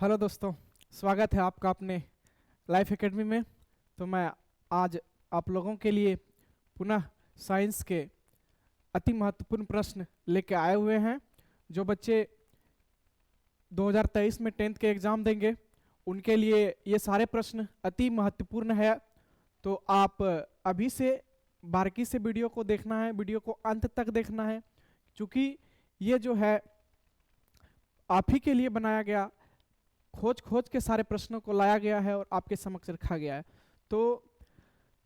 Hello दोस्तों, स्वागत है आपका अपने लाइफ एकेडमी में। तो मैं आज आप लोगों के लिए पुनः साइंस के अति महत्वपूर्ण प्रश्न लेके आए हुए हैं। जो बच्चे 2023 में 10th के एग्ज़ाम देंगे उनके लिए ये सारे प्रश्न अति महत्वपूर्ण है। तो आप अभी से बारीकी से वीडियो को देखना है, वीडियो को अंत तक देखना है, क्योंकि ये जो है आप ही के लिए बनाया गया, खोज के सारे प्रश्नों को लाया गया है और आपके समक्ष रखा गया है। तो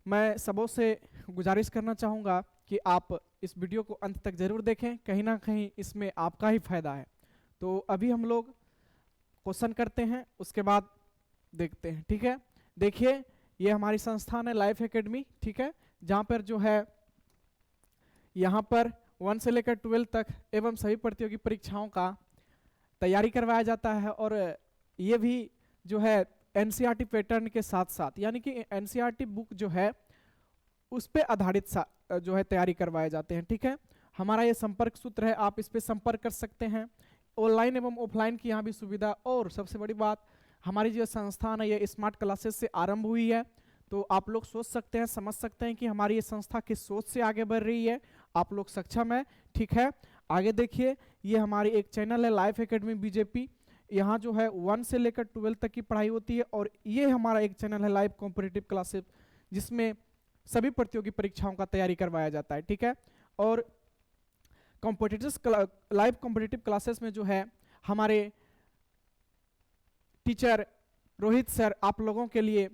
मैं सबों से गुजारिश करना चाहूँगा कि आप इस वीडियो को अंत तक जरूर देखें, कहीं ना कहीं इसमें आपका ही फायदा है। तो अभी हम लोग क्वेश्चन करते हैं, उसके बाद देखते हैं, ठीक है। देखिए, ये हमारी संस्थान है लाइफ एकेडमी, ठीक है, जहाँ पर जो है यहाँ पर 1 से लेकर 12 तक एवं सभी प्रतियोगी परीक्षाओं का तैयारी करवाया जाता है। और ये भी जो है एनसीईआरटी पैटर्न के साथ साथ, यानी कि एनसीईआरटी बुक जो है उस पे आधारित जो है तैयारी करवाए जाते हैं, ठीक है। हमारा ये संपर्क सूत्र है, आप इस पे संपर्क कर सकते हैं। ऑनलाइन एवं ऑफलाइन की यहाँ भी सुविधा, और सबसे बड़ी बात, हमारी जो संस्थान है ये स्मार्ट क्लासेस से आरंभ हुई है। तो आप लोग सोच सकते हैं, समझ सकते हैं कि हमारी ये संस्था किस सोच से आगे बढ़ रही है। आप लोग सक्षम है, ठीक है। आगे देखिए, ये हमारी एक चैनल है लाइफ एकेडमी बीजेपी, यहाँ जो है 1 से लेकर 12 तक की पढ़ाई होती है। और ये हमारा एक चैनल है लाइव कॉम्पिटिटिव क्लासेस, जिसमें सभी प्रतियोगी परीक्षाओं का तैयारी करवाया जाता है, ठीक है। और लाइव कॉम्पिटिटिव क्लासेस में जो है हमारे टीचर रोहित सर आप लोगों के लिए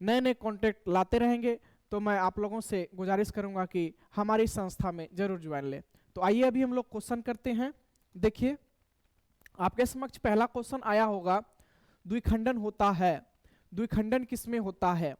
नए नए कॉन्टेक्ट लाते रहेंगे। तो मैं आप लोगों से गुजारिश करूंगा कि हमारी संस्था में जरूर ज्वाइन लें। तो आइए अभी हम लोग क्वेश्चन करते हैं। देखिए, आपके समक्ष पहला क्वेश्चन आया होगा, द्विखंडन होता है, द्विखंडन किसमें होता है?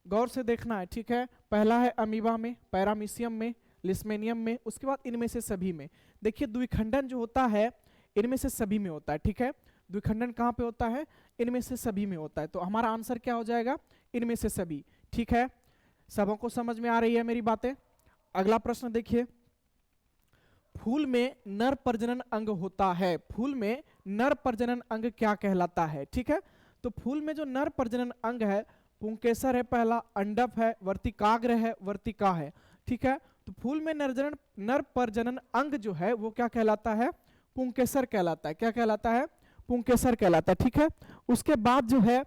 गौर से देखना है, ठीक है। पहला है अमीबा में, पैरामीशियम में, लिस्मेनियम में, उसके बाद इनमें से सभी में। देखिए, द्विखंडन जो होता है इनमें से सभी में होता है, ठीक है। द्विखंडन कहाँ पे होता है? इनमें से सभी में होता है। तो हमारा आंसर क्या हो जाएगा? इनमें से सभी, ठीक है। सबों को समझ में आ रही है मेरी बातें? अगला प्रश्न देखिए, फूल में नर प्रजनन अंग होता है, फूल में नर प्रजनन अंग क्या कहलाता है? ठीक है। तो फूल में जो नर प्रजनन अंग है, पुंकेसर है पहला, अंडप है, वर्तिकाग्र है, वर्तिका है, ठीक है। तो फूल में नर प्रजनन अंग जो है वो क्या कहलाता है? पुंकेसर कहलाता है। क्या कहलाता है? पुंकेसर कहलाता है, ठीक है। उसके बाद जो है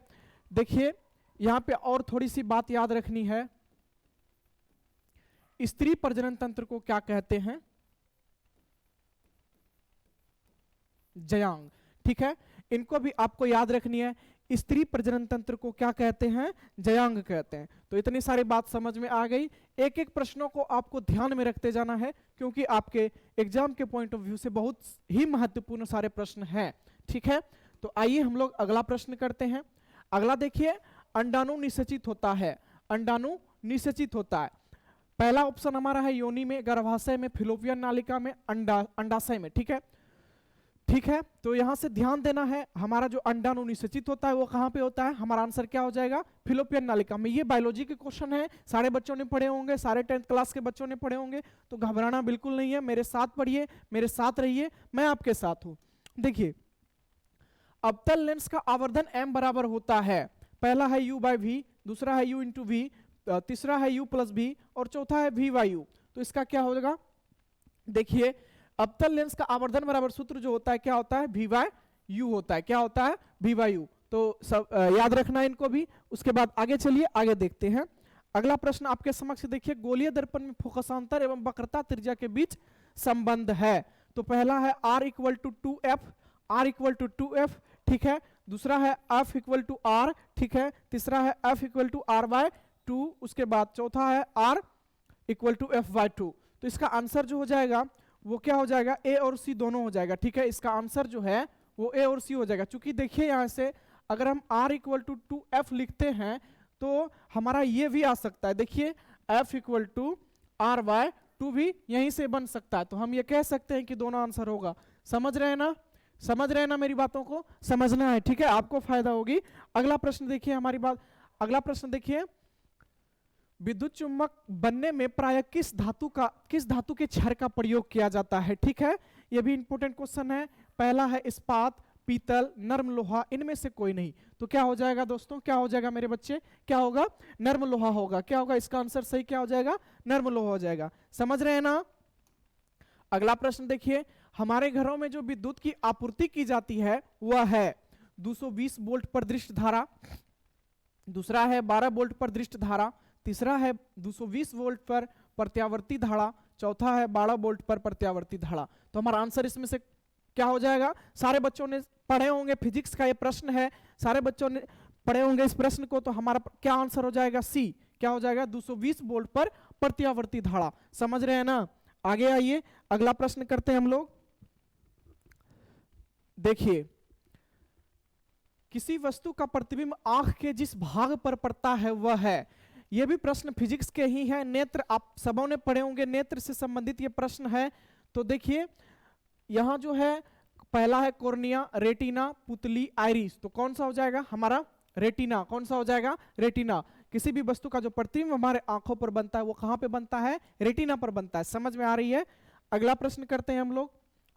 देखिए, यहां पे और थोड़ी सी बात याद रखनी है, स्त्री प्रजनन तंत्र को क्या कहते हैं? जयांग, ठीक है। इनको भी आपको याद रखनी है, स्त्री प्रजनन तंत्र को क्या कहते हैं? जयांग कहते हैं। तो इतनी सारी बात समझ में आ गई। एक एक प्रश्नों को आपको ध्यान में रखते जाना है, क्योंकि आपके एग्जाम के पॉइंट ऑफ व्यू से बहुत ही महत्वपूर्ण सारे प्रश्न हैं, ठीक है। तो आइए हम लोग अगला प्रश्न करते हैं। अगला देखिए, अंडाणु निषेचित होता है, अंडाणु निषेचित होता है। पहला ऑप्शन हमारा है योनि में, गर्भाशय में, फिलोपियन नालिका में, अंडाशय में, ठीक है। ठीक है, तो यहां से ध्यान देना है, हमारा जो अंडाणु निषेचित होता है वो कहां पे होता है? हमारा आंसर क्या हो जाएगा? फिलोपियन नालिका में। ये बायोलॉजी के क्वेश्चन है, सारे बच्चों ने पढ़े होंगे, सारे 10th क्लास के बच्चों ने पढ़े होंगे, तो घबराना बिल्कुल नहीं है। मेरे साथ पढ़िए, मेरे साथ रहिए, मैं आपके साथ हूं। देखिए, अवतल लेंस का आवर्धन m बराबर होता है, पहला है u/v, दूसरा है u/v, तीसरा है u+v और चौथा है v/u। तो इसका क्या हो जाएगा? देखिए, अवतल लेंस का आवर्धन बराबर सूत्र जो होता है क्या होता है? v/u होता है। क्या होता है? v/u। तो सब याद रखना है इनको भी। उसके बाद आगे चलिए, आगे देखते हैं। अगला प्रश्न आपके समक्ष देखिए, गोलीय दर्पण में फोकसांतर एवं वक्रता त्रिज्या के बीच संबंध है। तो पहला है r = 2f, r = 2f, ठीक है। दूसरा है f = r, ठीक है। तीसरा है f = r/2, उसके बाद चौथा है r = f/2। तो इसका आंसर जो हो जाएगा वो क्या हो जाएगा? ए और सी दोनों हो जाएगा, ठीक है। इसका आंसर जो है वो ए और सी हो जाएगा, क्योंकि देखिए यहां से अगर हम r = 2f लिखते हैं तो हमारा ये भी आ सकता है। देखिए, f = r/2 भी यहीं से बन सकता है। तो हम ये कह सकते हैं कि दोनों आंसर होगा। समझ रहे हैं ना? समझ रहे हैं ना? मेरी बातों को समझना है, ठीक है, आपको फायदा होगी। अगला प्रश्न देखिए, हमारी बात, अगला प्रश्न देखिए, विद्युत चुम्बक बनने में प्रायः किस धातु के क्षार का प्रयोग किया जाता है? ठीक है, यह भी इंपॉर्टेंट क्वेश्चन है। पहला है इस्पात, पीतल, नर्म लोहा, इनमें से कोई नहीं। तो क्या हो जाएगा दोस्तों, क्या हो जाएगा मेरे बच्चे, क्या होगा, नर्म लोहा होगा। क्या होगा इसका आंसर सही, क्या हो जाएगा, नर्म लोहा हो जाएगा। समझ रहे हैं ना। अगला प्रश्न देखिए, हमारे घरों में जो विद्युत की आपूर्ति की जाती है वह है 220 वोल्ट पर दृष्ट धारा, दूसरा है 12 वोल्ट पर दृष्ट धारा, तीसरा है 220 वोल्ट पर प्रत्यावर्ती धारा, चौथा है 12 वोल्ट पर प्रत्यावर्ती धारा। तो हमारा आंसर इसमें से क्या हो जाएगा, सारे बच्चों ने पढ़े होंगे, फिजिक्स का ये प्रश्न है, सारे बच्चों ने पढ़े होंगे इस प्रश्न को, तो हमारा क्या आंसर हो जाएगा, सी। क्या हो जाएगा, 220 वोल्ट पर प्रत्यावर्ती धारा। समझ रहे हैं ना। आगे आइए, अगला प्रश्न करते हैं हम लोग। देखिए, किसी वस्तु का प्रतिबिंब आंख के जिस भाग पर पड़ता है वह है, यह भी प्रश्न फिजिक्स के ही है। नेत्र आप सबों ने पढ़े होंगे, नेत्र से संबंधित ये प्रश्न है। तो देखिए यहां जो है पहला है कॉर्निया, रेटिना, पुतली, आइरिस। तो कौन सा हो जाएगा हमारा, रेटिना। कौन सा हो जाएगा, रेटिना। किसी भी वस्तु का जो प्रतिबिंब हमारे आंखों पर बनता है वो कहां पे बनता है, रेटिना पर बनता है। समझ में आ रही है। अगला प्रश्न करते हैं हम लोग।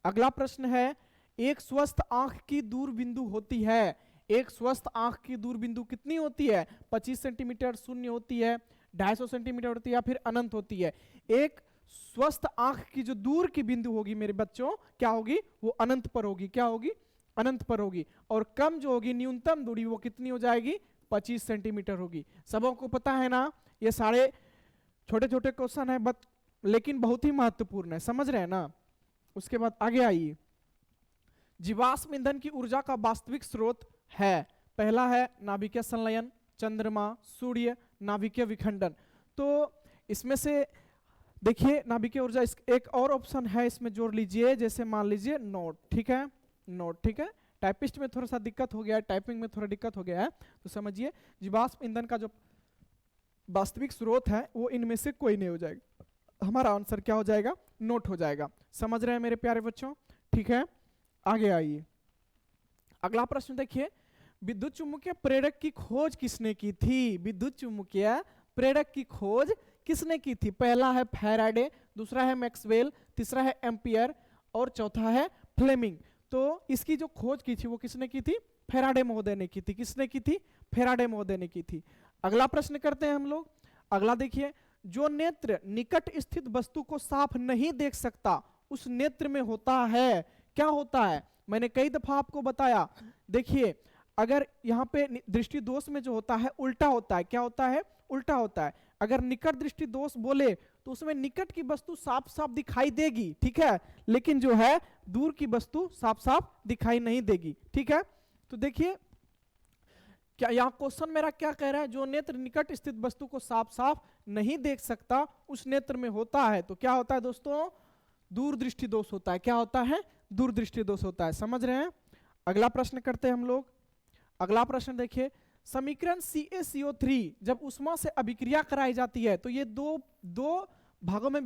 अगला प्रश्न है, एक स्वस्थ आंख की दूर बिंदु होती है, एक स्वस्थ आंख की दूर बिंदु कितनी होती है, 25 सेंटीमीटर, शून्य होती है, 250 सेंटीमीटर होती है, या फिर अनंत होती है। एक स्वस्थ आंख की जो दूर की बिंदु होगी मेरे बच्चों, क्या होगी, वो अनंत पर होगी। क्या होगी, अनंत पर होगी। और कम जो होगी न्यूनतम दूरी वो कितनी हो जाएगी, 25 सेंटीमीटर होगी। सबों को पता है ना। ये सारे छोटे छोटे क्वेश्चन है बट लेकिन बहुत ही महत्वपूर्ण है। समझ रहे हैं ना। उसके बाद आगे आइए, जीवाश्म ईंधन की ऊर्जा का वास्तविक स्रोत है, पहला है नाभिकीय संलयन, चंद्रमा, सूर्य, नाभिकीय विखंडन। तो इसमें से देखिए नाभिकीय ऊर्जा, एक और ऑप्शन है इसमें जोड़ लीजिए, जैसे मान लीजिए नोट। ठीक है, नोट। ठीक है, टाइपिस्ट में थोड़ा सा दिक्कत हो गया है, टाइपिंग में थोड़ा दिक्कत हो गया है, तो समझिए जीवाश्म ईंधन का जो वास्तविक स्रोत है वो इनमें से कोई नहीं हो जाएगा। हमारा आंसर क्या हो जाएगा, नोट हो जाएगा। समझ रहे हैं मेरे प्यारे बच्चों। ठीक है, आगे आइए। अगला प्रश्न देखिए, विद्युत चुम्बकीय प्रेरक की खोज किसने की थी, विद्युत चुम्बकीय प्रेरक की खोज किसने की थी। पहला है फैराडे, दूसरा है मैक्सवेल, तीसरा है एम्पियर और चौथा है फ्लेमिंग। तो इसकी जो खोज की थी वो किसने की थी, फैराडे महोदय ने की थी। किसने की थी, फैराडे महोदय ने की थी। अगला प्रश्न करते हैं हम लोग। अगला देखिए, जो नेत्र निकट स्थित वस्तु को साफ नहीं देख सकता उस नेत्र में होता है, क्या होता है, मैंने कई दफा आपको बताया। देखिए अगर यहाँ पे दृष्टि दोष में जो होता है उल्टा होता है, क्या होता है, उल्टा होता है। अगर निकट दृष्टि दोष बोले तो उसमें निकट की वस्तु साफ साफ दिखाई देगी, ठीक है, लेकिन जो है दूर की वस्तु साफ साफ दिखाई नहीं देगी। ठीक है, तो देखिए क्या यहाँ क्वेश्चन मेरा क्या कह रहा है, जो नेत्र निकट स्थित वस्तु को साफ साफ नहीं देख सकता उस नेत्र में होता है। तो क्या होता है दोस्तों, दूरदृष्टि दोष होता है। क्या होता है, दूरदृष्टि दोष होता है। समझ रहे हैं। अगला प्रश्न करते हैं हम लोग। अगला प्रश्न देखिए, समीकरण CaCO3 जब उष्मा से अभिक्रिया कराई जाती है तो ये दो भागों में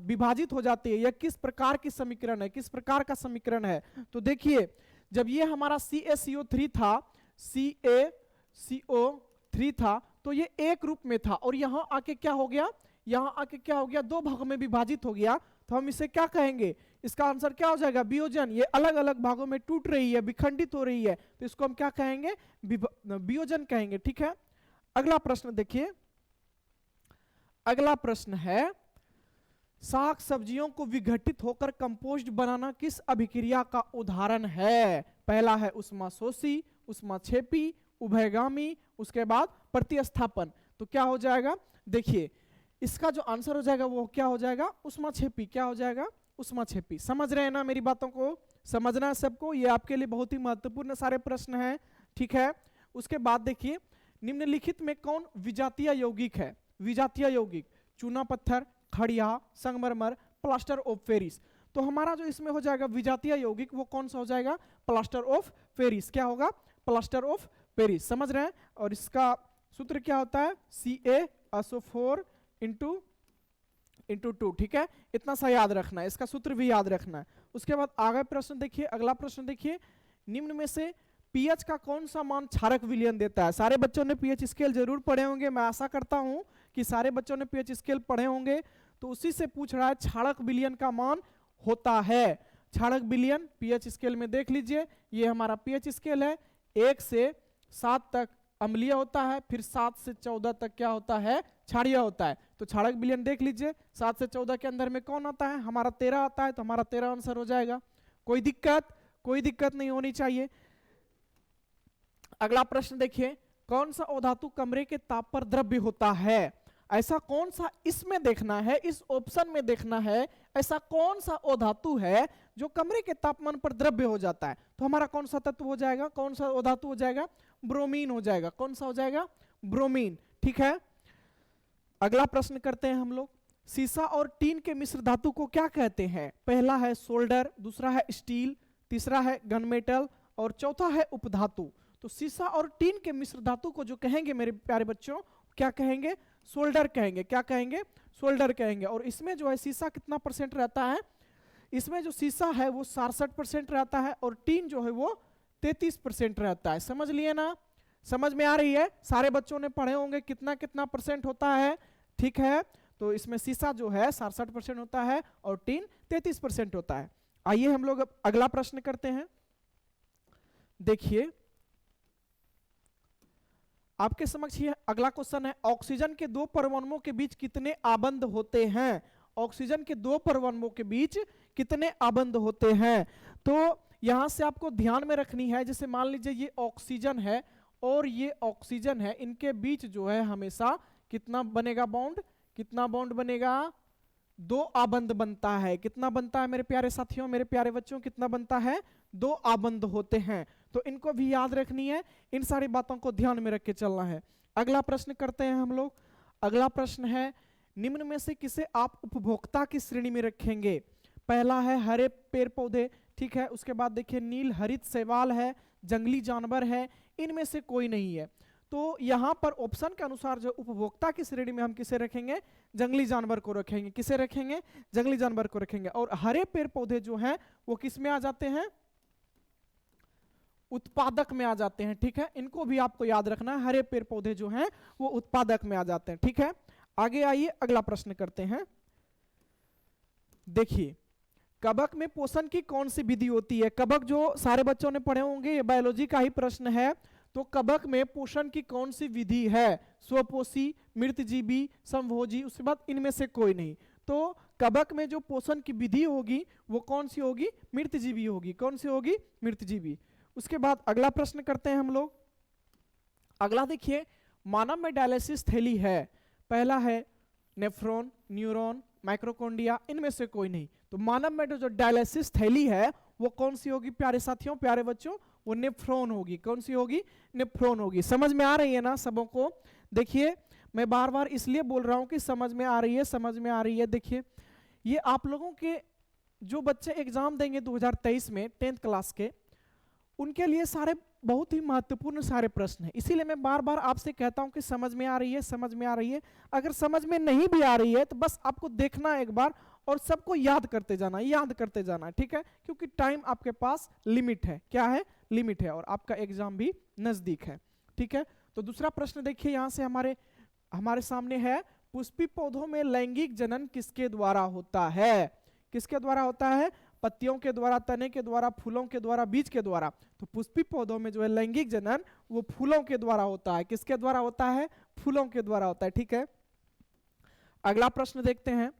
विभाजित हो जाती है। यह किस प्रकार की समीकरण है, किस प्रकार का समीकरण है। तो देखिए जब ये हमारा CaCO3 था, CaCO3 था, तो ये एक रूप में था और यहां आके क्या हो गया, यहां आके क्या हो गया, दो भागों में विभाजित हो गया। तो हम इसे क्या कहेंगे, इसका आंसर क्या हो जाएगा, वियोजन। ये अलग अलग भागों में टूट रही है, विखंडित हो रही है, तो इसको हम क्या कहेंगे, वियोजन कहेंगे। ठीक है, अगला प्रश्न देखिए। अगला प्रश्न है, साग सब्जियों को विघटित होकर कंपोस्ट बनाना किस अभिक्रिया का उदाहरण है। पहला है उष्माशोषी, उष्माक्षेपी, उभयगामी, उसके बाद प्रतिस्थापन। तो क्या हो जाएगा, देखिए इसका जो आंसर हो जाएगा वो क्या हो जाएगा, उष्माक्षेपी। क्या हो जाएगा, उष्माक्षेपी। समझ रहे हैं ना मेरी बातों को, समझना है सबको, ये आपके लिए बहुत ही महत्वपूर्ण सारे प्रश्न हैं। ठीक है, उसके बाद देखिए, निम्नलिखित में कौन विजातीय यौगिक है। विजातीय यौगिक, चूना पत्थर, खड़िया, संगमरमर, प्लास्टर ऑफ पेरिस। तो हमारा जो इसमें हो जाएगा विजातीय यौगिक वो कौन सा हो जाएगा, प्लास्टर ऑफ पेरिस। क्या होगा, प्लास्टर ऑफ पेरिस। समझ रहे हैं। और इसका सूत्र क्या होता है, CaSO4 इंटू 2। ठीक है, इतना सा याद रखना है, इसका सूत्र भी याद रखना है। उसके बाद आगे प्रश्न देखिए। अगला प्रश्न देखिए, निम्न में से पीएच का कौन सा मान क्षारक विलयन देता है। सारे बच्चों ने पीएच स्केल जरूर पढ़े होंगे, मैं आशा करता हूं कि सारे बच्चों ने पीएच स्केल पढ़े होंगे। तो उसी से पूछ रहा है क्षारक विलयन का मान होता है। क्षारक विलयन पीएच स्केल में देख लीजिए, ये हमारा पीएच स्केल है, 1 से 7 तक अम्लीय होता है, फिर 7 से 14 तक क्या होता है, क्षारीय होता है। तो क्षारक विलयन देख लीजिए, 7 से 14 के अंदर में कौन आता है, हमारा 13 आता है, तो हमारा 13 आंसर हो जाएगा। कोई दिक्कत नहीं होनी चाहिए। अगला प्रश्न देखिए, कौन सा अधातु कमरे के ताप पर द्रव्य होता है? ऐसा कौन सा, इसमें देखना है, इस ऑप्शन में देखना है, ऐसा कौन सा अधातु है जो कमरे के तापमान पर द्रव्य हो जाता है? तो हमारा कौन सा तत्व हो जाएगा, कौन सा अधातु हो जाएगा? ब्रोमीन हो जाएगा। कौन सा हो जाएगा? ब्रोमीन। ठीक है, अगला प्रश्न करते हैं हम लोग। सीसा और टीन के मिश्र धातु को क्या कहते हैं? पहला है सोल्डर, दूसरा है स्टील, तीसरा है गनमेटल और चौथा है उपधातु। तो सीसा और टीन के मिश्र धातु को जो कहेंगे मेरे प्यारे बच्चों, क्या कहेंगे? सोल्डर कहेंगे। क्या कहेंगे? सोल्डर कहेंगे। और इसमें जो है सीसा कितना % रहता है? इसमें जो सीसा है वो 67% रहता है और टीन जो है वो 33% रहता है। समझ लिए ना? समझ में आ रही है? सारे बच्चों ने पढ़े होंगे कितना कितना % होता है। ठीक है, तो इसमें सीसा जो है 67% होता है और टीन 33% होता है। आइए हम लोग अब अगला प्रश्न करते हैं। देखिए आपके समक्ष ये अगला क्वेश्चन है, ऑक्सीजन के 2 परमाणुओं के बीच कितने आबंध होते हैं? ऑक्सीजन के 2 परमाणुओं के बीच कितने आबंध होते हैं? तो यहां से आपको ध्यान में रखनी है, जैसे मान लीजिए ये ऑक्सीजन है और ये ऑक्सीजन है, इनके बीच जो है हमेशा कितना बनेगा बॉन्ड? कितना बॉन्ड बनेगा? 2 आबंध बनता है। कितना बनता है मेरे प्यारे साथियों, मेरे प्यारे बच्चों? कितना बनता है? 2 आबंध होते हैं। तो इनको भी याद रखनी है, इन सारी बातों को ध्यान में रख के चलना है। अगला प्रश्न करते हैं हम लोग। अगला प्रश्न है, निम्न में से किसे आप उपभोक्ता की श्रेणी में रखेंगे? पहला है हरे पेड़ पौधे, ठीक है, उसके बाद देखिए नील हरित शैवाल है, जंगली जानवर है, इनमें से कोई नहीं है। तो यहाँ पर ऑप्शन के अनुसार जो उपभोक्ता की श्रेणी में हम किसे रखेंगे? जंगली जानवर को रखेंगे। किसे रखेंगे? जंगली जानवर को रखेंगे। और हरे पेड़ पौधे जो हैं वो किस में आ जाते हैं? उत्पादक में आ जाते हैं। ठीक है, इनको भी आपको याद रखना है, हरे पेड़ पौधे जो हैं वो उत्पादक में आ जाते हैं। ठीक है, आगे आइए अगला प्रश्न करते हैं। देखिए कवक में पोषण की कौन सी विधि होती है? कवक जो सारे बच्चों ने पढ़े होंगे, ये बायोलॉजी का ही प्रश्न है। तो कवक में पोषण की कौन सी विधि है? स्वपोषी, मृतजीवी, समभोजी, उसके बाद इनमें से कोई नहीं। तो कवक में जो पोषण की विधि होगी वो कौन सी होगी? मृतजीवी होगी। कौन सी होगी? मृतजीवी। उसके बाद अगला प्रश्न करते हैं हम लोग। अगला देखिए, मानव में डायलिसिस थैली है, पहला है नेफ्रॉन, न्यूरॉन, माइक्रोकोन्डिया, इनमें से कोई नहीं। तो मानव में जो डायलिसिस थैली है वो कौन सी होगी प्यारे साथियों, प्यारे बच्चों? वो नेफ्रॉन होगी। कौन सी होगी? नेफ्रॉन होगी। समझ में आ रही है ना सबों को? देखिए मैं बार बार इसलिए बोल रहा हूं कि समझ में आ रही है, समझ में आ रही है। देखिए ये आप लोगों के जो बच्चे एग्जाम देंगे 2023 में 10th क्लास के, उनके लिए सारे बहुत ही महत्वपूर्ण सारे प्रश्न हैं। इसीलिए मैं बार बार आपसे कहता हूं कि समझ में आ रही है, समझ में आ रही है। अगर समझ में नहीं भी आ रही है तो बस आपको देखना एक बार और सबको याद करते जाना, याद करते जाना। ठीक है, क्योंकि टाइम आपके पास लिमिट है। क्या है? लिमिट है, और आपका एग्जाम भी नजदीक है। ठीक है, तो दूसरा प्रश्न देखिए यहां से हमारे सामने है, पुष्पी पौधों में लैंगिक जनन किसके द्वारा होता है? किसके द्वारा होता है? पत्तियों के द्वारा, तने के द्वारा, फूलों के द्वारा, बीज के द्वारा। तो पुष्पी पौधों में जो है लैंगिक जनन वो फूलों के द्वारा होता है। किसके द्वारा होता है? फूलों के द्वारा होता है। ठीक है, अगला प्रश्न देखते हैं।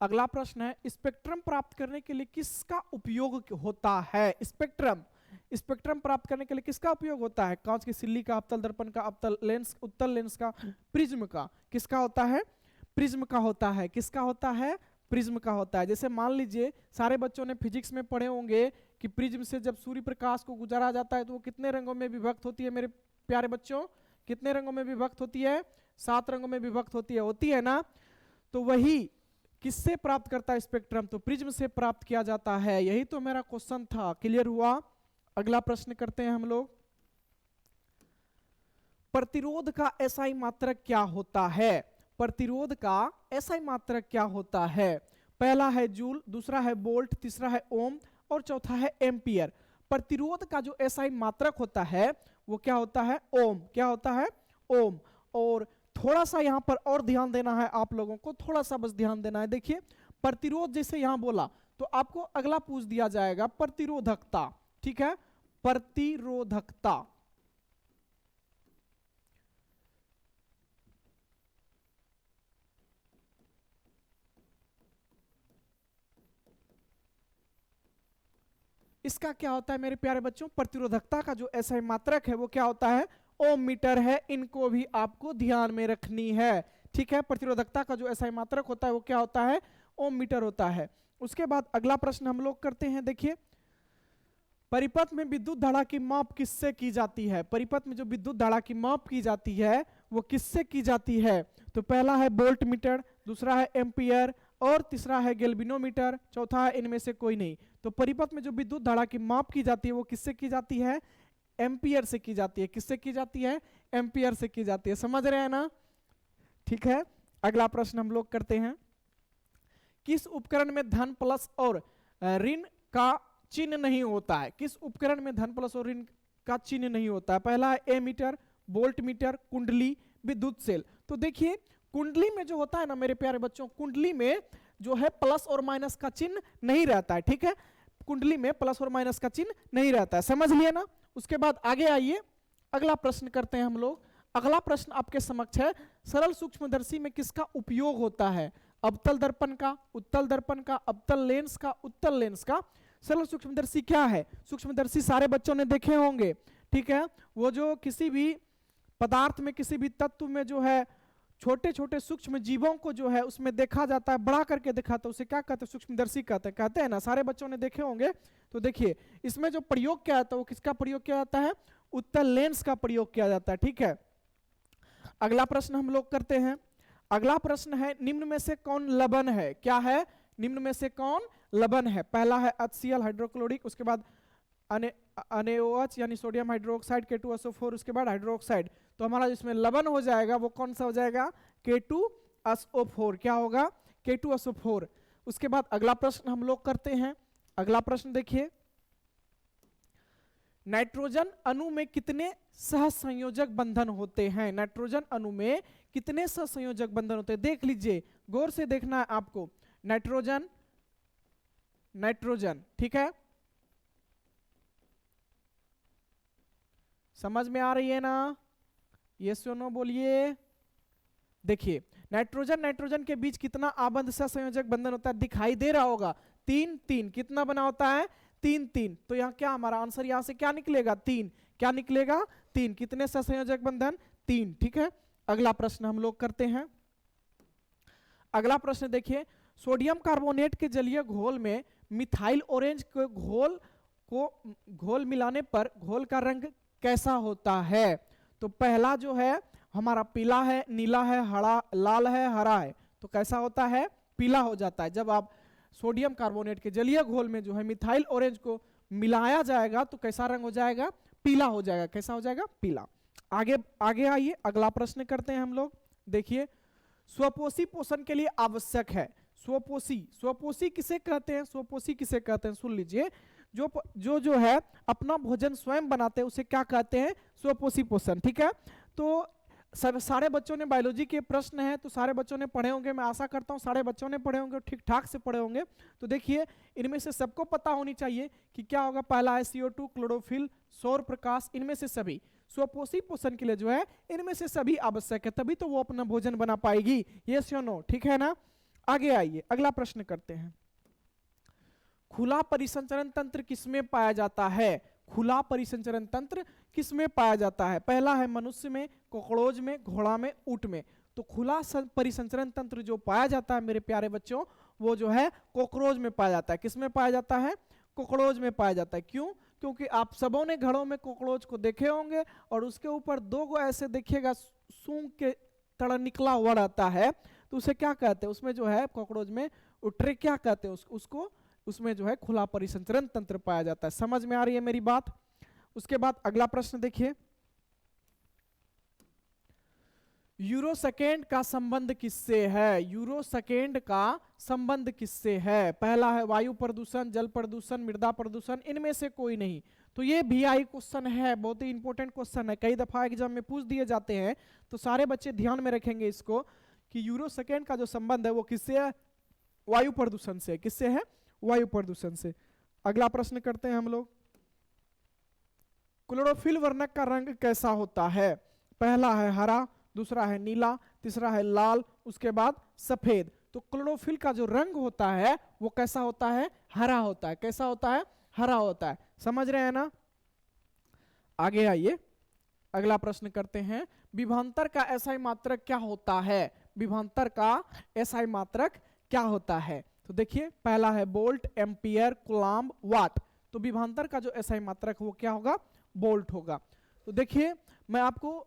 अगला प्रश्न है, स्पेक्ट्रम प्राप्त करने के लिए किसका उपयोग होता है? स्पेक्ट्रम प्राप्त करने के लिए किसका उपयोग होता है? कांच की सिल्ली का, अवतल दर्पण का, अवतल लेंस, उत्तल लेंस का, प्रिज्म का। किसका होता है? प्रिज्म का होता है। किसका होता है? प्रिज्म का होता है। जैसे मान लीजिए सारे बच्चों ने फिजिक्स में पढ़े होंगे कि प्रिज्म से जब सूर्य प्रकाश को गुजारा जाता है तो वो कितने रंगों में विभक्त होती है मेरे प्यारे बच्चों? कितने रंगों में विभक्त होती है? 7 रंगों में विभक्त होती है ना? तो वही किससे प्राप्त करता है स्पेक्ट्रम? तो प्रिज्म से प्राप्त किया जाता है। यही तो मेरा क्वेश्चन था। क्लियर हुआ? अगला प्रश्न करते हैं हम लोग। प्रतिरोध का एसआई मात्रक क्या होता है? प्रतिरोध का एसआई मात्रक क्या होता है? पहला है जूल, दूसरा है वोल्ट, तीसरा है ओम और चौथा है एम्पियर। प्रतिरोध का जो एसआई मात्रक होता है वो क्या होता है? ओम। क्या होता है? ओम। और थोड़ा सा यहां पर और ध्यान देना है आप लोगों को, थोड़ा सा बस ध्यान देना है। देखिए प्रतिरोध जैसे यहां बोला तो आपको अगला पूछ दिया जाएगा प्रतिरोधकता, ठीक है, प्रतिरोधकता। इसका क्या होता है मेरे प्यारे बच्चों, प्रतिरोधकता का जो एसआई मात्रक है वो क्या होता है, ओम मीटर है। इनको भी आपको ध्यान में रखनी है, ठीक है। प्रतिरोधकता का जो एसआई मात्रक होता है वो क्या होता है, ओम मीटर होता है। उसके बाद अगला प्रश्न हम लोग करते हैं, देखिए परिपथ में विद्युत धारा की माप किससे की जाती है। परिपथ में जो विद्युत धारा की माप की जाती है वो किससे की जाती है, तो पहला है वोल्ट मीटर, दूसरा है एम्पियर और तीसरा है गैल्वेनोमीटर, चौथा है इनमें से कोई नहीं। तो परिपथ में जो विद्युत धारा की माप की जाती है वो किससे की जाती है, एम्पियर से की जाती है। किससे की जाती है, एम्पियर से की जाती है, समझ रहे हैं ना, ठीक है। अगला प्रश्न हम लोग करते हैं, किस उपकरण में धन प्लस और ऋण का चिन्ह नहीं होता है। किस उपकरण में धन प्लस और ऋण का चिन्ह नहीं होता है, पहला है एमीटर, वोल्ट मीटर, कुंडली, विद्युत सेल। तो देखिए कुंडली में जो होता है ना मेरे प्यारे बच्चों, कुंडली में जो है प्लस और माइनस का चिन्ह नहीं रहता है, ठीक है। कुंडली में प्लस और माइनस का चिन्ह नहीं रहता है, समझ लिए ना। उसके बाद आगे आइए, अगला प्रश्न करते हैं हम लोग। अगला प्रश्न आपके समक्ष है, सरल सूक्ष्मदर्शी में किसका उपयोग होता है, अवतल दर्पण का, उत्तल दर्पण का, अवतल लेंस का, उत्तल लेंस का। सरल सूक्ष्मदर्शी क्या है, सूक्ष्मदर्शी सारे बच्चों ने देखे होंगे, ठीक है। वो जो किसी भी पदार्थ में, किसी भी तत्व में जो है छोटे छोटे सूक्ष्म जीवों को जो है उसमें देखा जाता है, बड़ा करके दिखाता है, उसे क्या कहते हैं, सूक्ष्मदर्शी कहते हैं ना, सारे बच्चों ने देखे होंगे। तो देखिए इसमें जो प्रयोग किया जाता है वो किसका प्रयोग किया जाता है, उत्तल लेंस का प्रयोग किया जाता है, ठीक है। अगला प्रश्न हम लोग करते हैं। अगला प्रश्न है, निम्न में से कौन लवण है, क्या है, निम्न में से कौन लवण है। पहला है HCl हाइड्रोक्लोरिक, उसके बाद NaOH यानी सोडियम हाइड्रोक्साइड, K2SO4, उसके बाद हाइड्रोक्साइड। तो हमारा जिसमें लवण हो जाएगा वो कौन सा हो जाएगा, K2SO4, क्या होगा, K2SO4। उसके बाद अगला प्रश्न हम लोग करते हैं। अगला प्रश्न देखिए, नाइट्रोजन अणु में कितने सहसंयोजक बंधन होते हैं। नाइट्रोजन अणु में कितने सहसंयोजक बंधन होते हैं, देख लीजिए, गौर से देखना है आपको। नाइट्रोजन, नाइट्रोजन, ठीक है, समझ में आ रही है ना, यस और नो बोलिए। देखिए नाइट्रोजन नाइट्रोजन के बीच कितना आबंध सहसंयोजक बंधन होता है, दिखाई दे रहा होगा, 3 3, कितना बना होता है, 3 3। तो यहाँ क्या हमारा आंसर यहाँ से क्या निकलेगा, 3, क्या निकलेगा, 3। कितने सहसंयोजक बंधन, 3, ठीक है। अगला प्रश्न हम लोग करते हैं। अगला प्रश्न देखिए, सोडियम कार्बोनेट के जलीय घोल में मिथाइल ऑरेंज के घोल मिलाने पर घोल का रंग कैसा होता है। तो पहला जो है हमारा पीला है, नीला है, हरा, लाल है, हरा है। तो कैसा होता है, पीला हो जाता है। जब आप सोडियम कार्बोनेट के जलीय घोल में जो है मिथाइल ऑरेंज को मिलाया जाएगा तो कैसा रंग हो जाएगा, पीला हो जाएगा। कैसा हो जाएगा, पीला। आगे आगे आइए, अगला प्रश्न करते हैं हम लोग। देखिए, स्वपोषी पोषण के लिए आवश्यक है। स्वपोषी किसे कहते हैं, स्वपोषी किसे कहते हैं, सुन लीजिए। जो है अपना भोजन स्वयं बनाते हैं उसे क्या कहते हैं, स्वपोषी पोषण, ठीक है। तो सारे बच्चों ने बायोलॉजी के प्रश्न हैं तो सारे बच्चों ने पढ़े होंगे, मैं आशा करता हूं सारे बच्चों ने पढ़े होंगे, ठीक ठाक से पढ़े होंगे। तो देखिए इनमें से सबको पता होनी चाहिए कि क्या होगा। पहला है CO2, क्लोरोफिल, सौर प्रकाश, इनमें से सभी स्वपोषी पोषण के लिए जो है इनमें से सभी आवश्यक है, तभी तो वो अपना भोजन बना पाएगी, यस या नो, ठीक है ना। आगे आइए, अगला प्रश्न करते हैं। खुला परिसंचरण तंत्र किसमें पाया जाता है, खुला परिसंचरण तंत्र किसमें पाया जाता है। पहला है मनुष्य में, कॉकरोच में, घोड़ा में, ऊंट में। तो खुला परिसंचरण तंत्र जो पाया जाता है मेरे प्यारे बच्चों, वो जो है कॉकरोच में पाया जाता है। किसमें पाया जाता है, कॉकरोच में पाया जाता है। क्यों, क्योंकि आप सबों ने घरों में कॉकरोच को देखे होंगे और उसके ऊपर 2 ऐसे देखिएगा सूंघ के तरह निकला हुआ रहता है, तो उसे क्या कहते हैं, उसमें जो है कॉकरोच में उट्रे क्या कहते हैं उसको, उसमें जो है खुला परिसंचरण तंत्र पाया जाता है। समझ में आ रही है मेरी बात। उसके बाद अगला प्रश्न देखिए, यूरो सेकेंड का संबंध किससे है, यूरो सेकेंड का संबंध किससे है। पहला है वायु प्रदूषण, जल प्रदूषण, मृदा प्रदूषण, इनमें से कोई नहीं। तो ये VI क्वेश्चन है, बहुत ही इंपॉर्टेंट क्वेश्चन है, कई दफा एग्जाम में पूछ दिए जाते हैं, तो सारे बच्चे ध्यान में रखेंगे इसको कि यूरो सेकेंड का जो संबंध है वो किससे है, वायु प्रदूषण से। किससे है, वायु प्रदूषण से। अगला प्रश्न करते हैं हम लोग, क्लोरोफिल वर्णक का रंग कैसा होता है? पहला है हरा, दूसरा है नीला, तीसरा है लाल, उसके बाद सफेद। तो क्लोरोफिल का जो रंग होता है वो कैसा होता है? हरा होता है। कैसा होता है? हरा होता है। समझ रहे हैं ना? आगे आइए, अगला प्रश्न करते हैं, विभवांतर का एसआई मात्रक क्या होता है? विभवांतर का एसआई मात्रक क्या होता है? तो देखिए, पहला है वोल्ट, एम्पियर, कूलम्ब, वाट। तो विभवांतर का जो एसआई मात्रक वो क्या होगा? वोल्ट होगा। तो देखिए, मैं आपको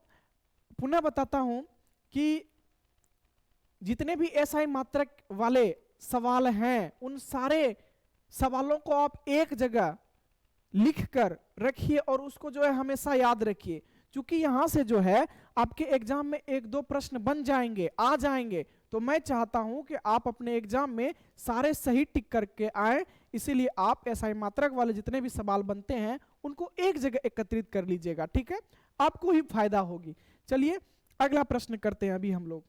पुनः बताता हूं कि जितने भी एसआई मात्रक वाले सवाल हैं उन सारे सवालों को आप एक जगह लिख कर रखिए और उसको जो है हमेशा याद रखिए, क्योंकि यहां से जो है आपके एग्जाम में एक दो प्रश्न बन जाएंगे, आ जाएंगे। तो मैं चाहता हूं कि आप अपने एग्जाम में सारे सही टिक करके आए, इसीलिए आप एसआई मात्रक वाले जितने भी सवाल बनते हैं उनको एक जगह एकत्रित कर लीजिएगा, ठीक है? आपको ही फायदा होगी। चलिए अगला प्रश्न करते हैं अभी हम लोग,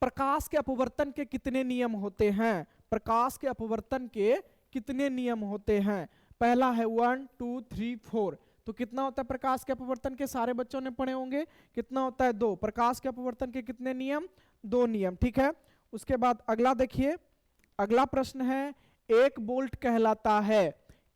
प्रकाश के अपवर्तन के कितने नियम होते हैं? प्रकाश के अपवर्तन के कितने नियम होते हैं? पहला है 1 2 3 4। तो कितना होता है प्रकाश के अपवर्तन के? सारे बच्चों ने पढ़े होंगे। कितना होता है? 2। प्रकाश के अपवर्तन के कितने नियम? 2 नियम, ठीक है। उसके बाद अगला देखिए, अगला प्रश्न है, 1 वोल्ट कहलाता है,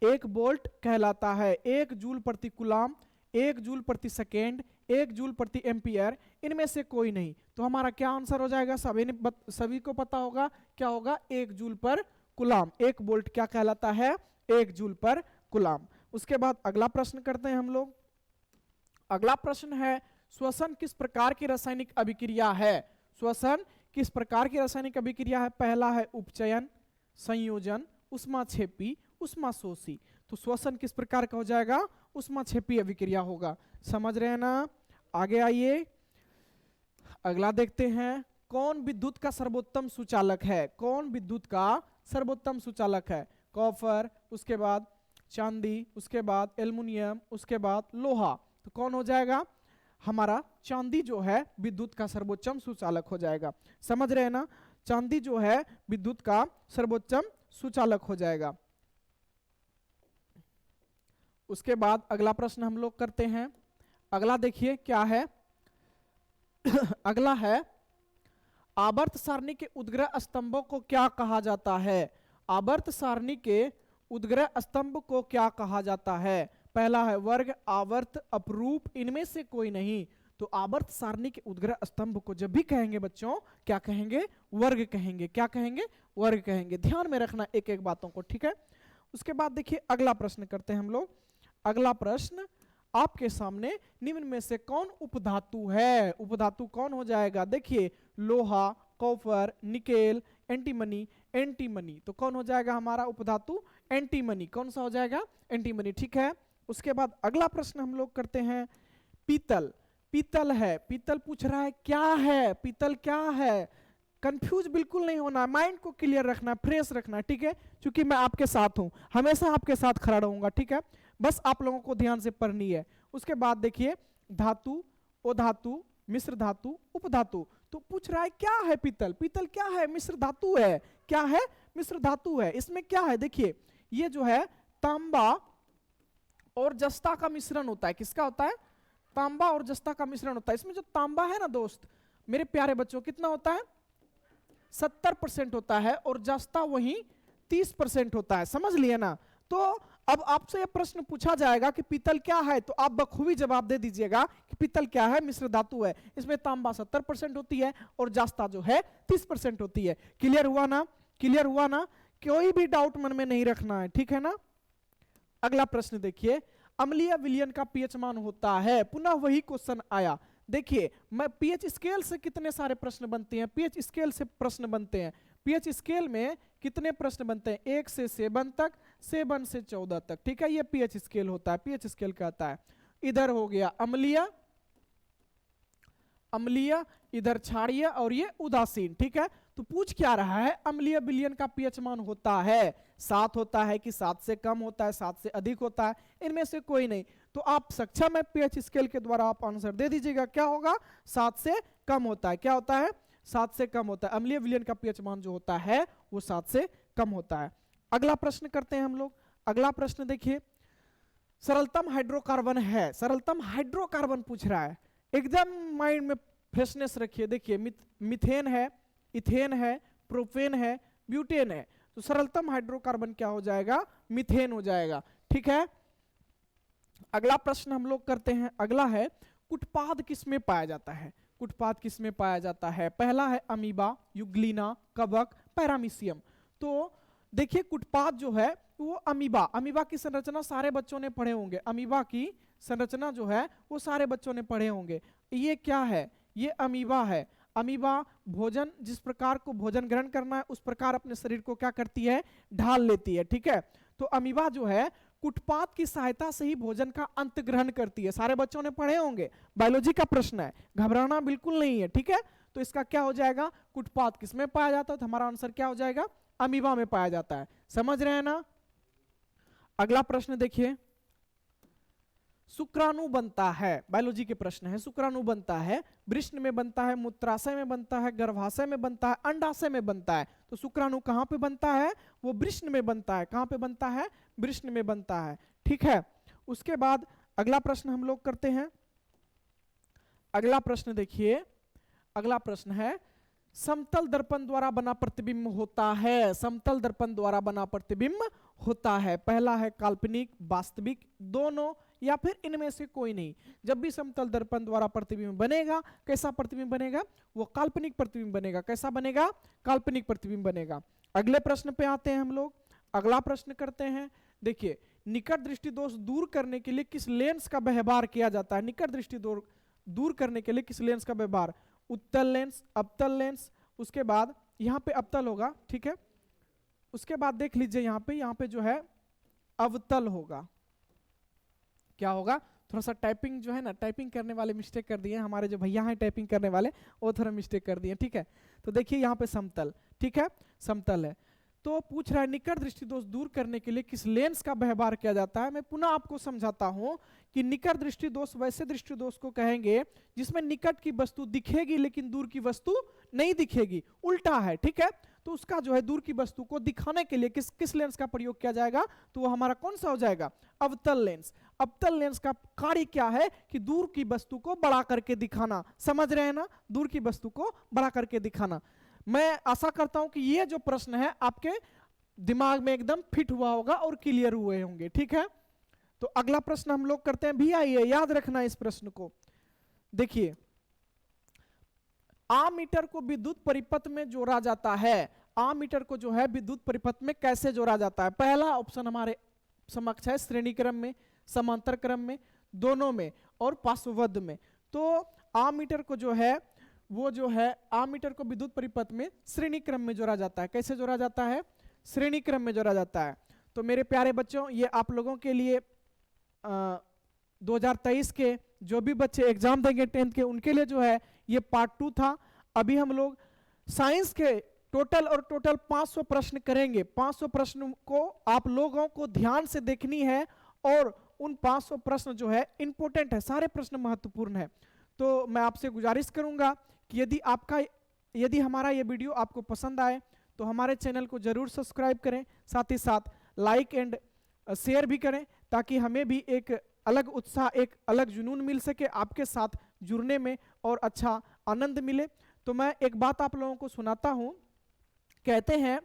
1 वोल्ट कहलाता है 1 जूल प्रति कूलम, 1 जूल प्रति सेकेंड, 1 जूल प्रति एम्पियर, इनमें से कोई नहीं। तो हमारा क्या आंसर हो जाएगा? सभी को पता होगा क्या होगा? 1 जूल पर कूलम। 1 वोल्ट क्या कहलाता है? 1 जूल पर कूलम। उसके बाद अगला प्रश्न करते हैं हम लोग, अगला प्रश्न है, श्वसन किस प्रकार की रासायनिक अभिक्रिया है? श्वसन किस प्रकार की रासायनिक अभिक्रिया है? पहला है उपचयन, संयोजन, उष्माक्षेपी, उष्माशोषी। तो श्वसन किस प्रकार का हो जाएगा? उष्माक्षेपी अभिक्रिया होगा। समझ रहे हैं ना? आगे आइए, अगला देखते हैं, कौन विद्युत का सर्वोत्तम सुचालक है? कौन विद्युत का सर्वोत्तम सुचालक है? कॉपर, उसके बाद चांदी, उसके बाद एल्युमिनियम, उसके बाद लोहा। तो कौन हो जाएगा? हमारा चांदी जो है विद्युत का सर्वोत्तम सुचालक हो जाएगा। समझ रहे हैं ना? चांदी जो है विद्युत का सर्वोत्तम सुचालक हो जाएगा। उसके बाद अगला प्रश्न हम लोग करते हैं, अगला देखिए क्या है अगला है, आवर्त सारणी के उद्ग्रह स्तंभों को क्या कहा जाता है? आवर्त सारणी के उद्ग्रह स्तंभ को क्या कहा जाता है? पहला है वर्ग, आवर्त, अपरूप, इनमें से कोई नहीं। तो आवर्त सारणी के उद्ग्रह स्तंभ को जब भी कहेंगे बच्चों, क्या कहेंगे? वर्ग कहेंगे। क्या कहेंगे? वर्ग कहेंगे। ध्यान में रखना एक एक बातों को, ठीक है। उसके बाद देखिए अगला प्रश्न करते हैं हम लोग, अगला प्रश्न आपके सामने, निम्न में से कौन उपधातु है? उपधातु कौन हो जाएगा? देखिए, लोहा, कॉपर, निकेल, एंटीमनी, एंटीमनी। तो कौन हो जाएगा हमारा उपधातु? एंटीमनी। कौन सा हो जाएगा? एंटीमनी, ठीक है। उसके बाद अगला प्रश्न हम लोग करते हैं, पीतल। पीतल है, पीतल पूछ रहा है क्या है? पीतल क्या है? कंफ्यूज बिल्कुल नहीं होना, माइंड को क्लियर रखना, फ्रेश रखना, ठीक है, क्योंकि मैं आपके साथ हूं, हमेशा आपके साथ खड़ा रहूंगा, ठीक है। बस आप लोगों को ध्यान से पढ़नी है। उसके बाद देखिए, धातु, अधातु, मिश्र धातु, उपधातु। तो पूछ रहा है क्या है पीतल? पीतल क्या है? मिश्र धातु है। क्या है? मिश्र धातु है। इसमें क्या है? देखिए, ये जो है तांबा और जस्ता का मिश्रण होता है। किसका होता है? तांबा और जस्ता का मिश्रण होता है। इसमें जो तांबा है ना दोस्त, मेरे प्यारे बच्चों, कितना होता है? 70% होता है, और जस्ता वही 30% होता है। समझ लिए ना? तो अब आपसे यह प्रश्न पूछा जाएगा कि पीतल क्या है, तो आप बखूबी जवाब दे दीजिएगा कि पीतल क्या है? मिश्र धातु है। इसमें तांबा 70% होती है और जस्ता जो है 30% होती है। क्लियर हुआ ना? क्लियर हुआ ना? कोई भी डाउट मन में नहीं रखना है, ठीक है ना। अगला प्रश्न देखिए, अम्लीय विलयन का पीएच मान होता है। पुनः वही क्वेश्चन आया। देखिए, मैं पीएच स्केल से कितने सारे प्रश्न बनते हैं, पीएच स्केल से प्रश्न बनते हैं। पीएच स्केल में कितने प्रश्न बनते हैं? 1 से 7 तक, 7 से 14 तक, ठीक है। ये पीएच स्केल होता है, पीएच स्केल कहता है। इधर हो गया अम्लीय, अम्लीय, इधर क्षारीय, और ये उदासीन, ठीक है। तो पूछ क्या रहा है? अम्लीय विलयन का पीएच मान होता है 7 होता है कि 7 से कम होता है, 7 से अधिक होता है, इनमें से कोई नहीं। तो आप सक्षम है पीएच स्केल के द्वारा आप आंसर दे दीजिएगा। क्या होगा? 7 से कम होता है। क्या होता है? 7 से कम होता है। अम्लीय विलयन का पीएच मान जो होता है वो 7 से कम होता है। अगला प्रश्न करते हैं हम लोग। अगला प्रश्न देखिए, सरलतम हाइड्रोकार्बन है, सरलतम हाइड्रोकार्बन पूछ रहा है, एकदम माइंड में फ्रेशनेस रखिए। देखिए मीथेन है, इथेन है, प्रोपेन है, ब्यूटेन है, तो सरलतम हाइड्रोकार्बन क्या हो जाएगा? मीथेन हो जाएगा। ठीक है, अगला प्रश्न हम लोग करते हैं। अगला है, कुटपाद किसमें पाया जाता है? कुटपाद किसमें पाया जाता है? पहला है अमीबा, युग्लिना, कवक, पैरामीशियम। तो देखिए कुटपाद जो है वो अमीबा, अमीबा की संरचना सारे बच्चों ने पढ़े होंगे, अमीबा की संरचना जो है वो सारे बच्चों ने पढ़े होंगे। ये क्या है? ये अमीबा है। अमीबा भोजन, जिस प्रकार को भोजन ग्रहण करना है उस प्रकार अपने शरीर को क्या करती है? ढाल लेती है। ठीक है, तो अमीबा जो है कुटपाद की सहायता से ही भोजन का अंत ग्रहण करती है। सारे बच्चों ने पढ़े होंगे, बायोलॉजी का प्रश्न है, घबराना बिल्कुल नहीं है। ठीक है, तो इसका क्या हो जाएगा? कुटपाद किसमें पाया जाता है? तो हमारा आंसर क्या हो जाएगा? अमीबा में पाया जाता है। समझ रहे हैं ना? अगला प्रश्न देखिए, शुक्राणु बनता है, बायोलॉजी के प्रश्न है, शुक्राणु बनता है, वृष्ण में बनता है, मूत्राशय में बनता है, गर्भाशय में बनता है, अंडाशय में बनता है। तो शुक्राणु कहां पे बनता है? वो वृष्ण में बनता है। कहां पे बनता है? वृष्ण में बनता है। ठीक है, उसके बाद अगला प्रश्न हम लोग करते हैं। अगला प्रश्न देखिए, अगला प्रश्न है, समतल दर्पण द्वारा बना प्रतिबिंब होता है, समतल दर्पण द्वारा बना प्रतिबिंब होता है। पहला है काल्पनिक, वास्तविक, दोनों, या फिर इनमें से कोई नहीं। जब भी समतल दर्पण द्वारा प्रतिबिंब बनेगा, कैसा प्रतिबिंब बनेगा? वो काल्पनिक प्रतिबिंब बनेगा। कैसा बनेगा? काल्पनिक प्रतिबिंब बनेगा। अगले प्रश्न पे आते हैं हम लोग। अगला प्रश्न करते हैं। देखिए, निकट दृष्टि दोष दूर करने के लिए किस लेंस का व्यवहार किया जाता है? निकट दृष्टि दूर करने के लिए किस लेंस का व्यवहार? उत्तल लेंस, अवतल लेंस, उसके बाद यहाँ पे अवतल होगा। ठीक है, उसके बाद देख लीजिए यहाँ पे जो है अवतल होगा। क्या होगा? थोड़ा सा टाइपिंग जो है ना, टाइपिंग करने वाले मिस्टेक कर दिए, हमारे जो भैया हैं टाइपिंग करने वाले वो थोड़ा मिस्टेक कर दिए। ठीक है, तो देखिए यहाँ पे समतल, ठीक है, समतल है। तो पूछ रहा है निकट दृष्टि दोष दूर करने के लिए किस लेंस का व्यवहार किया जाता है? मैं पुनः आपको समझाता हूं कि निकट दृष्टि दोष वैसे दृष्टि दोष को कहेंगे जिसमें निकट की वस्तु दिखेगी लेकिन दूर की वस्तु नहीं दिखेगी, उल्टा है। ठीक है, तो उसका जो है दूर की वस्तु को दिखाने के लिए किस लेंस का प्रयोग किया जाएगा? तो वो हमारा कौन सा हो जाएगा? अवतल लेंस। अवतल लेंस का कार्य क्या है? कि दूर की वस्तु को बड़ा करके दिखाना। समझ रहे हैं ना? दूर की वस्तु को बड़ा करके दिखाना। मैं आशा करता हूं कि ये जो प्रश्न है आपके दिमाग में एकदम फिट हुआ होगा और क्लियर हुए होंगे। ठीक है, तो अगला प्रश्न हम लोग करते हैं। भी आइए, याद रखना इस प्रश्न को। देखिए, आमीटर को विद्युत परिपथ में जोड़ा जाता है। आमीटर को जो है विद्युत परिपथ में कैसे जोड़ा जाता है? पहला ऑप्शन हमारे समक्ष है, श्रेणी क्रम में, समांतर क्रम में, दोनों में और पार्श्वबद्ध में। तो आमीटर को जो है वो जो है आमीटर को विद्युत परिपथ में श्रेणी क्रम में जोड़ा जाता है। कैसे जोड़ा जाता है? श्रेणी क्रम में जोड़ा जाता है। तो मेरे प्यारे बच्चों, ये आप लोगों के लिए 2023 के जो भी बच्चे एग्जाम देंगे 10th के, उनके लिए जो है ये पार्ट 2 था। अभी हम लोग साइंस के टोटल 500 प्रश्न करेंगे। 500 प्रश्न को आप लोगों को ध्यान से देखनी है और उन 500 प्रश्न जो है इंपॉर्टेंट है, सारे प्रश्न महत्वपूर्ण है। तो मैं आपसे गुजारिश करूंगा कि यदि हमारा ये वीडियो आपको पसंद आए तो हमारे चैनल को जरूर सब्सक्राइब करें, साथ ही साथ लाइक एंड शेयर भी करें, ताकि हमें भी एक अलग उत्साह, एक अलग जुनून मिल सके आपके साथ जुड़ने में और अच्छा आनंद मिले। तो मैं एक बात आप लोगों को सुनाता हूं। कहते हैं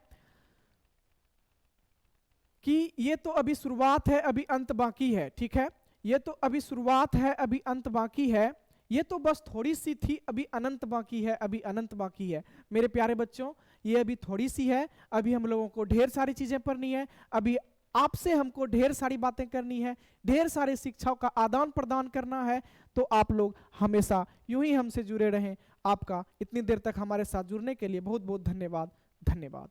कि ये तो अभी शुरुआत है, अभी अंत बाकी है। ठीक है, ये तो अभी शुरुआत है, अभी अंत बाकी है। ये तो बस थोड़ी सी थी, अभी अनंत बाकी है, अभी अनंत बाकी है। मेरे प्यारे बच्चों, ये अभी थोड़ी सी है, अभी हम लोगों को ढेर सारी चीजें पढ़नी है। अभी आपसे हमको ढेर सारी बातें करनी है, ढेर सारी शिक्षाओं का आदान प्रदान करना है। तो आप लोग हमेशा यूं ही हमसे जुड़े रहें। आपका इतनी देर तक हमारे साथ जुड़ने के लिए बहुत बहुत धन्यवाद। धन्यवाद।